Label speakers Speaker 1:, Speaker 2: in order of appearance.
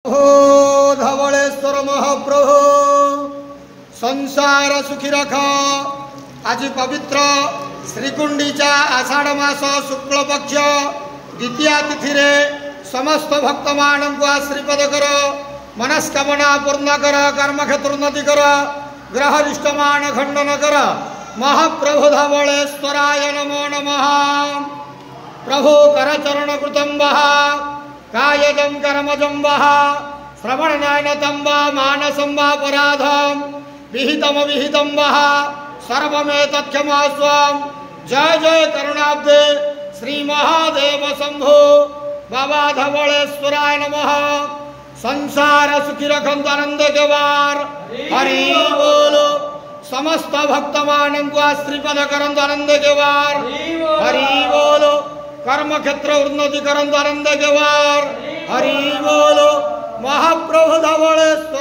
Speaker 1: हो धवलेश्वर महाप्रभु संसार सुखी रख। आज पवित्र श्रीकुंडीचा आषाढ़ मास शुक्ल पक्ष द्वितीय तिथि रे समस्त भक्त मान को आशीर्वाद कर, मनस्कामना पूर्ण कर, कर्मक्षेत्र उन्नति कर, ग्रह रिष्टमान खंडन कर। महाप्रभु धवलेश्वराय नमो नमः। प्रभु करचरण कृतं वः कायजं कर्मजं वः श्रवणनयनतं वा मानसं वा पराधं विहितं वः सर्वमेतत्क्षमस्व। जय जय करुणाब्दे श्री महादेव शंभो बाबा धवलेश्वराय नमः। संसार सुखी रखंत आनंद के वार हरि बोलो। समस्त भक्त मान को आशीर्वाद करंत आनंद के वार हरि बोलो। कर्म क्षेत्र उन्नति करंत आनंद के वार हरि बोलो। महाप्रभु धवलेश्वर